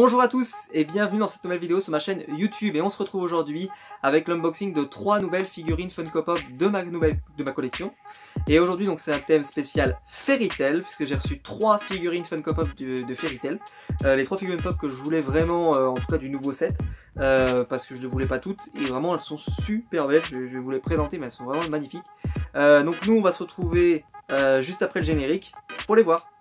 Bonjour à tous et bienvenue dans cette nouvelle vidéo sur ma chaîne YouTube et on se retrouve aujourd'hui avec l'unboxing de 3 nouvelles figurines Funko Pop de ma collection. Et aujourd'hui donc c'est un thème spécial Fairy Tail puisque j'ai reçu 3 figurines Funko Pop de Fairy Tail. Les 3 figurines pop que je voulais vraiment, en tout cas du nouveau set, parce que je ne les voulais pas toutes et vraiment elles sont super belles, je vais vous les présenter mais elles sont vraiment magnifiques. Donc nous on va se retrouver juste après le générique pour les voir.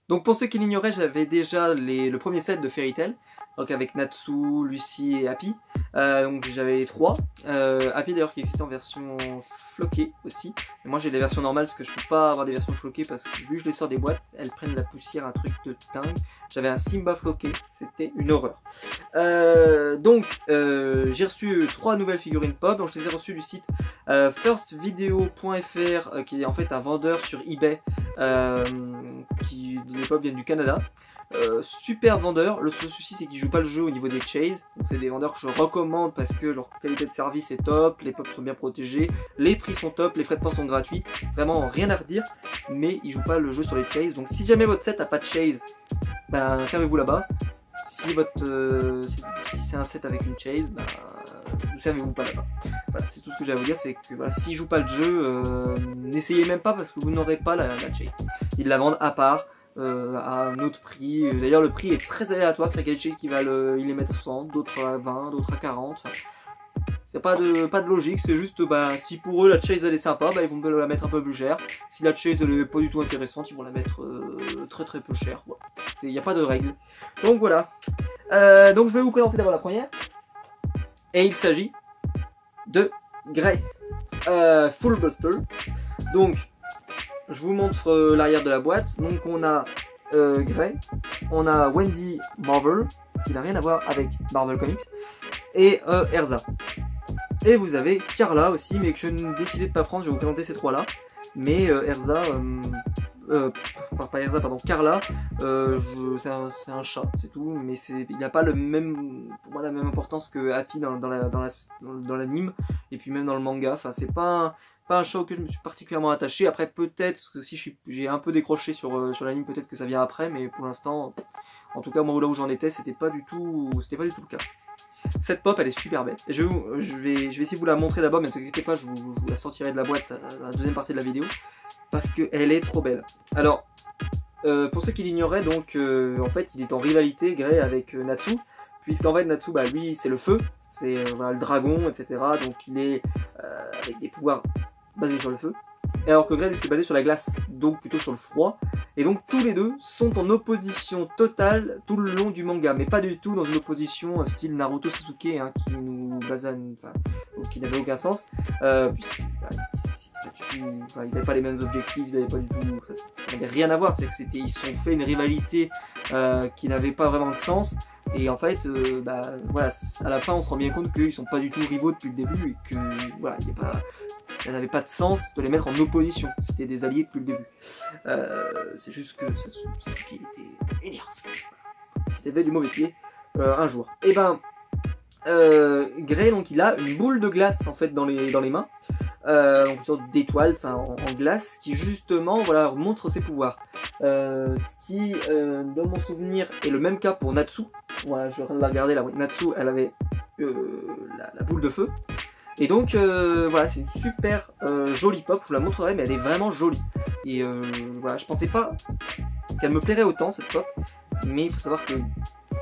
Donc pour ceux qui l'ignoraient, j'avais déjà le premier set de Fairy Tail, donc avec Natsu, Lucy et Happy. Donc j'avais les 3. Happy d'ailleurs qui existe en version floquée aussi. Et moi j'ai des versions normales parce que je peux pas avoir des versions floquées parce que vu que je les sors des boîtes, elles prennent de la poussière, un truc de dingue. J'avais un Simba floqué, c'était une horreur. J'ai reçu 3 nouvelles figurines pop, donc je les ai reçues du site firstvideo.fr qui est en fait un vendeur sur eBay qui les pop viennent du Canada. Super vendeur, le seul souci c'est qu'ils jouent pas le jeu au niveau des chase, donc c'est des vendeurs que je recommande parce que leur qualité de service est top, les pop sont bien protégés, les prix sont top, les frais de port sont gratuits, vraiment rien à redire, mais ils jouent pas le jeu sur les chase, donc si jamais votre set a pas de chase, ben servez-vous là-bas. Si c'est un set avec une chase, ben ne servez-vous pas là-bas. Voilà, c'est tout ce que j'ai à vous dire, c'est que voilà, s'ils jouent pas le jeu, n'essayez même pas parce que vous n'aurez pas la chase. Ils la vendent à part. À un autre prix, d'ailleurs le prix est très aléatoire, c'est quelque chose qui va ils les mettent à 60, d'autres à 20, d'autres à 40, enfin, c'est pas de logique, c'est juste si pour eux la chase elle est sympa, ils vont la mettre un peu plus cher, si la chase elle est pas du tout intéressante, ils vont la mettre très peu cher, il n'y a pas de règle, donc voilà. Donc je vais vous présenter d'abord la première, et il s'agit de Grey Full Buster. Donc je vous montre l'arrière de la boîte. Donc on a Grey, on a Wendy Marvel, qui n'a rien à voir avec Marvel Comics, et Erza. Et vous avez Carla aussi, mais que je ne décidé de pas prendre, je vais vous présenter ces 3 là. Mais Erza, pas Erza, pardon, Carla, c'est un chat, c'est tout, mais il n'a pas pour moi la même importance que Happy dans l'anime, et puis même dans le manga, enfin c'est pas un show que je me suis particulièrement attaché. Après peut-être que si j'ai un peu décroché sur l'anime, peut-être que ça vient après, mais pour l'instant, en tout cas moi là où j'en étais, c'était pas du tout le cas. Cette pop elle est super belle. Je vais essayer de vous la montrer d'abord, mais ne t'inquiétez pas, je vous la sortirai de la boîte à la deuxième partie de la vidéo, parce qu'elle est trop belle. Alors pour ceux qui l'ignoraient, donc en fait il est en rivalité Grey avec Natsu. Puisqu'en fait Natsu, lui c'est le feu, c'est le dragon, etc. Donc il est avec des pouvoirs basés sur le feu. Et alors que Grey lui c'est basé sur la glace, donc plutôt sur le froid. Et donc tous les deux sont en opposition totale tout le long du manga, mais pas du tout dans une opposition style Naruto Sasuke qui nous basane, qui n'avait aucun sens. Ils n'avaient pas les mêmes objectifs, ils n'avaient pas du tout, ça n'avait rien à voir, c'est que ils se sont fait une rivalité qui n'avait pas vraiment de sens. Et en fait, voilà, à la fin on se rend bien compte qu'ils sont pas du tout rivaux depuis le début et que voilà, ça n'avait pas de sens de les mettre en opposition. C'était des alliés depuis le début. C'est juste que Sasuke était énervé. C'était fait du mauvais pied un jour. Et Grey donc il a une boule de glace en fait dans les mains. Donc une sorte d'étoile, en glace, qui justement montre ses pouvoirs. Ce qui, dans mon souvenir, est le même cas pour Natsu. Voilà, je viens de la regarder là. Oui. Natsu, elle avait la boule de feu. Et donc, voilà, c'est une super jolie pop. Je vous la montrerai, mais elle est vraiment jolie. Et voilà, je pensais pas qu'elle me plairait autant cette pop. Mais il faut savoir que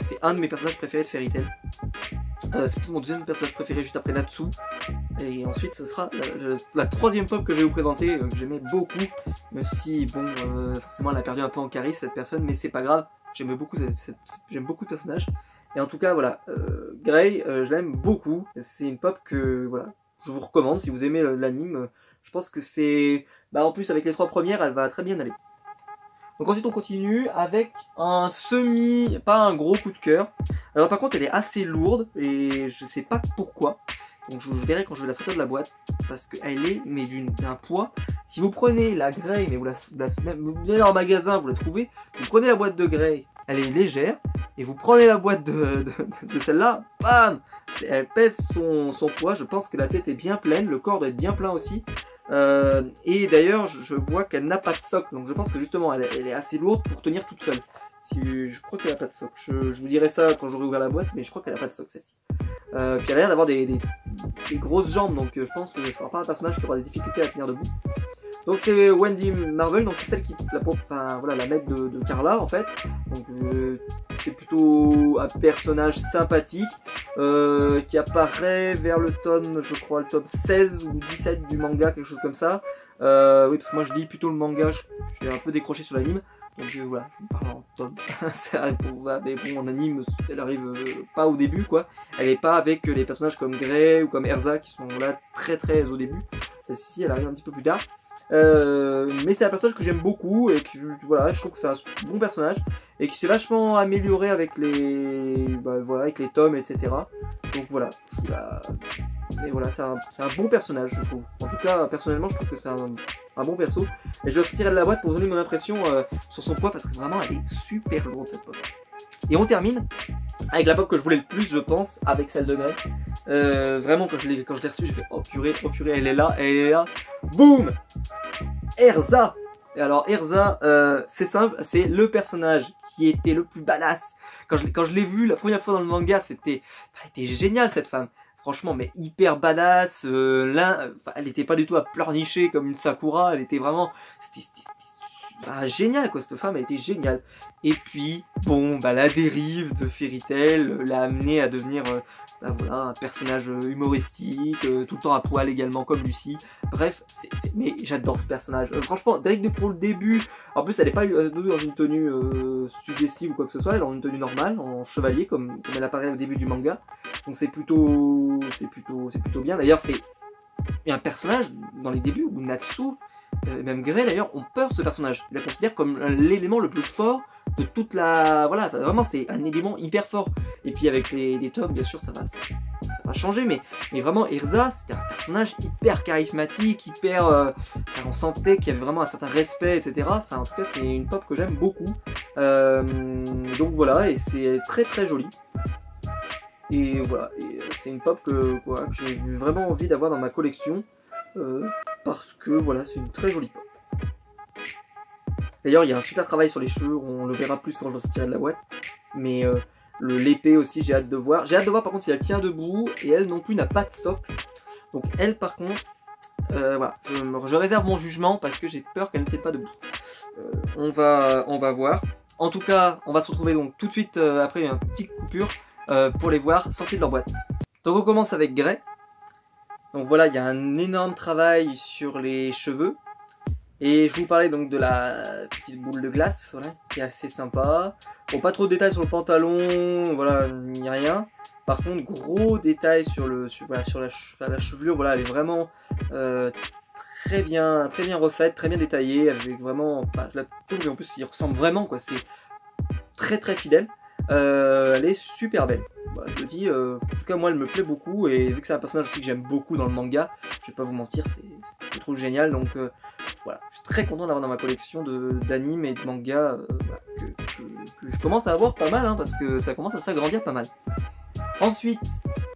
c'est un de mes personnages préférés de Fairy Tail. C'est peut-être mon deuxième personnage préféré juste après Natsu. Et ensuite ce sera la troisième pop que je vais vous présenter, que j'aimais beaucoup. Même si bon, forcément elle a perdu un peu en charisme cette personne, mais c'est pas grave. J'aime beaucoup de personnages. Et en tout cas voilà, Grey, je l'aime beaucoup. C'est une pop que voilà, je vous recommande si vous aimez l'anime. Je pense que c'est... en plus avec les 3 premières, elle va très bien aller. Donc ensuite on continue avec un pas un gros coup de cœur. Alors par contre elle est assez lourde et je sais pas pourquoi. Donc je verrai quand je vais la sortir de la boîte, parce qu'elle est mais d'un poids. Si vous prenez la Grey, mais vous allez en magasin, vous la trouvez, vous prenez la boîte de Grey, elle est légère, et vous prenez la boîte de celle-là, bam, elle pèse son poids. Je pense que la tête est bien pleine, le corps doit être bien plein aussi. Et d'ailleurs je vois qu'elle n'a pas de socle, donc je pense que justement elle est assez lourde pour tenir toute seule. Je crois qu'elle n'a pas de socle, je vous dirai ça quand j'aurai ouvert la boîte, mais je crois qu'elle n'a pas de socle celle-ci. Puis elle a l'air d'avoir des grosses jambes, donc je pense que ce sera pas un personnage qui aura des difficultés à tenir debout. Donc c'est Wendy Marvel, donc c'est celle qui la maître de Carla en fait. Donc c'est plutôt un personnage sympathique qui apparaît vers le tome, je crois le tome 16 ou 17 du manga, quelque chose comme ça. Oui, parce que moi je lis plutôt le manga, j'ai un peu décroché sur l'anime. Donc voilà, je vous parle en tome. Mais bon, en anime, elle arrive pas au début quoi. Elle est pas avec les personnages comme Grey ou comme Erza qui sont là très au début. Celle-ci, elle arrive un petit peu plus tard. Mais c'est un personnage que j'aime beaucoup et que voilà, je trouve que c'est un bon personnage et qui s'est vachement amélioré avec les avec les tomes, etc. Donc voilà, et voilà, c'est un bon personnage, je trouve. En tout cas, personnellement, je trouve que c'est un bon perso. Et je vais sortir de la boîte pour vous donner mon impression sur son poids, parce que vraiment, elle est super lourde cette pop. Et on termine avec la pop que je voulais le plus, je pense, avec celle de Grey. Vraiment, quand je l'ai reçue, j'ai fait oh purée, elle est là. Boum, Erza. Et alors Erza, c'est simple, c'est le personnage qui était le plus badass. Quand je l'ai vue la première fois dans le manga, elle était géniale cette femme. Franchement, mais hyper badass. Elle était pas du tout à pleurnicher comme une Sakura. Elle était vraiment, c'était génial quoi. Cette femme, elle était géniale. Et puis bon, la dérive de Fairy Tail l'a amené à devenir voilà, un personnage humoristique, tout le temps à poil également comme Lucy. Bref, mais j'adore ce personnage. Franchement, dès que pour le début, en plus elle n'est pas dans une tenue suggestive ou quoi que ce soit, elle est dans une tenue normale, en chevalier comme elle apparaît au début du manga. Donc c'est plutôt bien. D'ailleurs c'est un personnage dans les débuts où Natsu, même Grey d'ailleurs, ont peur de ce personnage. Ils la considèrent comme l'élément le plus fort de toute la... Voilà, vraiment c'est un élément hyper fort. Et puis avec les tomes, bien sûr, ça va changer, mais vraiment Erza, c'était un personnage hyper charismatique, on sentait qu'il y avait vraiment un certain respect, etc. Enfin, en tout cas, c'est une pop que j'aime beaucoup. Donc voilà, et c'est très joli. Et voilà, c'est une pop que j'ai vraiment envie d'avoir dans ma collection, parce que voilà, c'est une très jolie pop. D'ailleurs, il y a un super travail sur les cheveux, on le verra plus quand je sortirai de la boîte. Mais l'épée aussi, j'ai hâte de voir. J'ai hâte de voir par contre si elle tient debout, et elle non plus n'a pas de socle. Donc elle par contre, voilà, je réserve mon jugement parce que j'ai peur qu'elle ne tienne pas debout. On va voir. En tout cas, on va se retrouver donc tout de suite après une petite coupure pour les voir sortis de leur boîte. Donc on commence avec Grey. Donc voilà, il y a un énorme travail sur les cheveux. Et je vous parlais donc de la petite boule de glace, voilà, qui est assez sympa. Bon, pas trop de détails sur le pantalon, voilà, il n'y a rien. Par contre, gros détails sur la chevelure, voilà, elle est vraiment très bien refaite, très bien détaillée, avec vraiment, je la trouve, et en plus il ressemble vraiment, quoi, c'est très fidèle. Elle est super belle. Voilà, je le dis, en tout cas moi elle me plaît beaucoup, et vu que c'est un personnage aussi que j'aime beaucoup dans le manga, je vais pas vous mentir, je trouve génial. Donc voilà, je suis très content d'avoir dans ma collection d'animes et de mangas que je commence à avoir pas mal, hein, parce que ça commence à s'agrandir pas mal. Ensuite,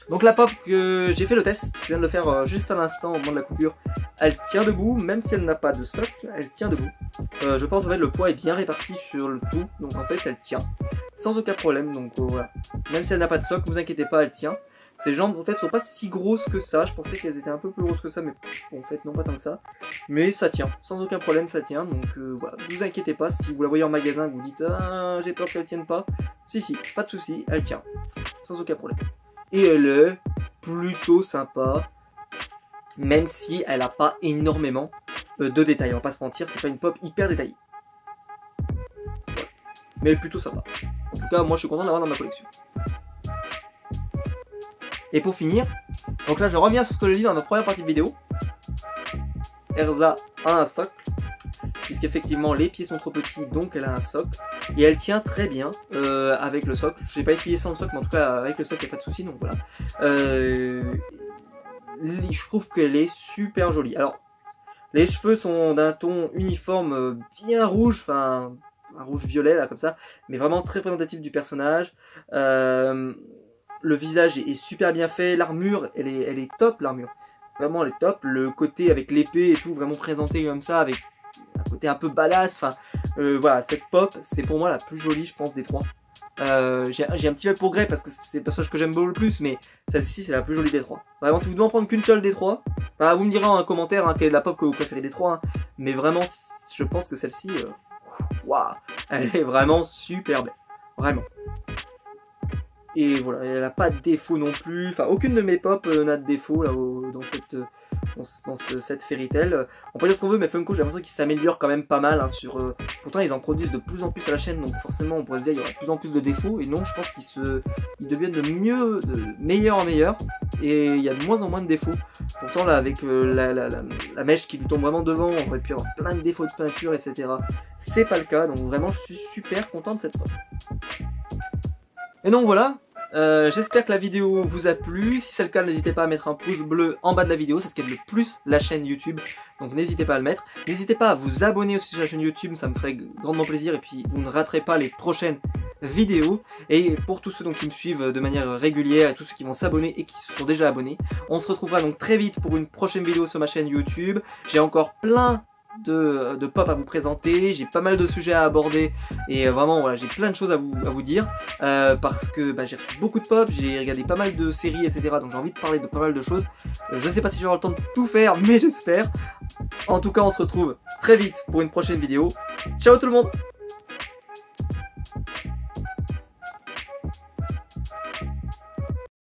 donc la pop que j'ai fait le test, je viens de le faire juste à l'instant au moment de la coupure, elle tient debout, même si elle n'a pas de socle, elle tient debout. Je pense en fait le poids est bien réparti sur le tout, donc en fait elle tient sans aucun problème. Donc voilà, même si elle n'a pas de socle, ne vous inquiétez pas, elle tient. Ses jambes en fait sont pas si grosses que ça, je pensais qu'elles étaient un peu plus grosses que ça, mais bon, en fait non, pas tant que ça. Mais ça tient, sans aucun problème ça tient, donc voilà, ne vous inquiétez pas, si vous la voyez en magasin, vous dites ah j'ai peur qu'elle tienne pas, si, pas de souci, elle tient, sans aucun problème. Et elle est plutôt sympa, même si elle n'a pas énormément de détails, on va pas se mentir, c'est pas une pop hyper détaillée. Voilà. Mais elle est plutôt sympa. En tout cas, moi je suis content de l'avoir dans ma collection. Et pour finir, donc là je reviens sur ce que je dis dans ma première partie de vidéo. Erza a un socle, puisqu'effectivement les pieds sont trop petits, donc elle a un socle. Et elle tient très bien avec le socle. Je n'ai pas essayé sans le socle, mais en tout cas avec le socle il n'y a pas de souci, donc voilà. je trouve qu'elle est super jolie. Alors, les cheveux sont d'un ton uniforme bien rouge, enfin un rouge violet là comme ça, mais vraiment très représentatif du personnage. Le visage est super bien fait, l'armure elle est top, l'armure. Vraiment elle est top, le côté avec l'épée et tout vraiment présenté comme ça avec un côté un peu badass, enfin voilà, cette pop c'est pour moi la plus jolie je pense des trois. J'ai un petit peu pour Grey parce que c'est le personnage que j'aime beaucoup le plus, mais celle-ci c'est la plus jolie des trois. Vraiment, si vous devez en prendre qu'une seule des trois, bah, vous me direz en commentaire hein, quelle est la pop que vous préférez des trois, hein, mais vraiment, je pense que celle-ci, waouh, elle est vraiment super belle, vraiment. Et voilà, elle n'a pas de défaut non plus, enfin aucune de mes pop n'a de défaut là dans cette Fairy Tail. On peut dire ce qu'on veut, mais Funko j'ai l'impression qu'ils s'améliorent quand même pas mal hein, sur. Pourtant ils en produisent de plus en plus à la chaîne, donc forcément on pourrait se dire il y aura de plus en plus de défauts. Et non, je pense qu'ils deviennent de meilleur en meilleur, et il y a de moins en moins de défauts. Pourtant là avec la mèche qui lui tombe vraiment devant, on aurait pu avoir plein de défauts de peinture, etc. C'est pas le cas, donc vraiment je suis super content de cette pop. Et donc voilà. J'espère que la vidéo vous a plu. Si c'est le cas, n'hésitez pas à mettre un pouce bleu en bas de la vidéo, ça ce qui aide le plus la chaîne YouTube, donc n'hésitez pas à le mettre. N'hésitez pas à vous abonner aussi sur la chaîne YouTube, ça me ferait grandement plaisir, et puis vous ne raterez pas les prochaines vidéos. Et pour tous ceux donc qui me suivent de manière régulière et tous ceux qui vont s'abonner et qui se sont déjà abonnés, on se retrouvera donc très vite pour une prochaine vidéo sur ma chaîne YouTube. J'ai encore plein de pop à vous présenter, j'ai pas mal de sujets à aborder, et vraiment voilà, j'ai plein de choses à vous dire, parce que bah, j'ai reçu beaucoup de pop, j'ai regardé pas mal de séries, etc. Donc j'ai envie de parler de pas mal de choses. Je sais pas si j'aurai le temps de tout faire, mais j'espère. En tout cas, on se retrouve très vite pour une prochaine vidéo. Ciao tout le monde!